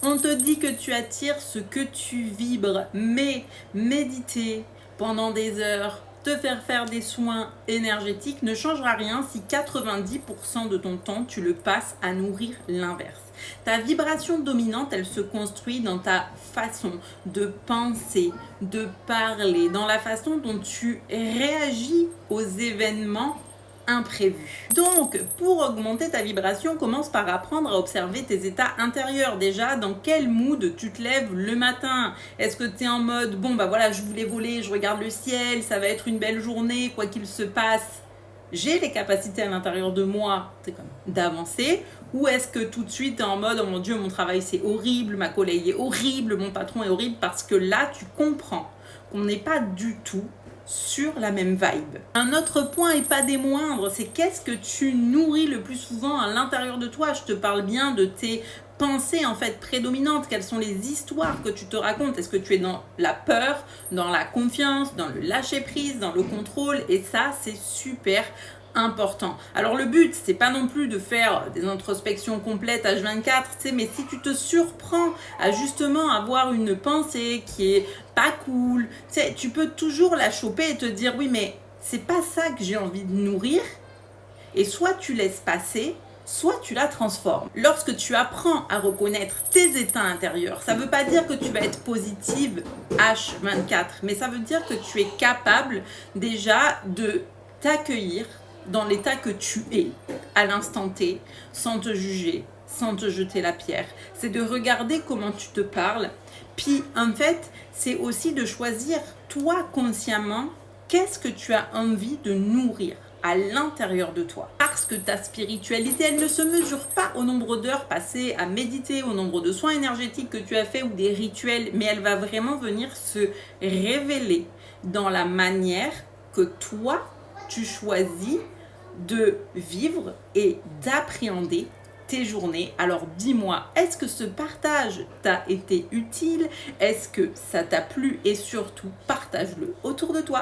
On te dit que tu attires ce que tu vibres, mais méditer pendant des heures, te faire des soins énergétiques ne changera rien si 90% de ton temps tu le passes à nourrir l'inverse. Ta vibration dominante, elle se construit dans ta façon de penser, de parler, dans la façon dont tu réagis aux événements imprévu. Donc, pour augmenter ta vibration, commence par apprendre à observer tes états intérieurs. Déjà, dans quel mood tu te lèves le matin? Est-ce que tu es en mode, bon bah voilà, je voulais voler, je regarde le ciel, ça va être une belle journée, quoi qu'il se passe, j'ai les capacités à l'intérieur de moi d'avancer? Ou est-ce que tout de suite tu es en mode, oh mon Dieu, mon travail c'est horrible, ma collègue est horrible, mon patron est horrible? Parce que là, tu comprends qu'on n'est pas du tout sur la même vibe. Un autre point et pas des moindres, c'est qu'est-ce que tu nourris le plus souvent à l'intérieur de toi. Je te parle bien de tes pensées en fait prédominantes. Quelles sont les histoires que tu te racontes? Est-ce que tu es dans la peur, dans la confiance, dans le lâcher prise, dans le contrôle? Et ça, c'est super important. Alors le but, c'est pas non plus de faire des introspections complètes H24, mais si tu te surprends à justement avoir une pensée qui est pas cool, tu peux toujours la choper et te dire oui, mais c'est pas ça que j'ai envie de nourrir. Et soit tu laisses passer, soit tu la transformes. Lorsque tu apprends à reconnaître tes états intérieurs, ça ne veut pas dire que tu vas être positive H24, mais ça veut dire que tu es capable déjà de t'accueillir dans l'état que tu es à l'instant T, sans te juger, sans te jeter la pierre. C'est de regarder comment tu te parles. Puis en fait, c'est aussi de choisir toi consciemment qu'est-ce que tu as envie de nourrir à l'intérieur de toi. Parce que ta spiritualité, elle ne se mesure pas au nombre d'heures passées à méditer, au nombre de soins énergétiques que tu as fait ou des rituels, mais elle va vraiment venir se révéler dans la manière que toi, tu choisis de vivre et d'appréhender tes journées. Alors dis-moi, est-ce que ce partage t'a été utile? Est-ce que ça t'a plu? Et surtout, partage-le autour de toi.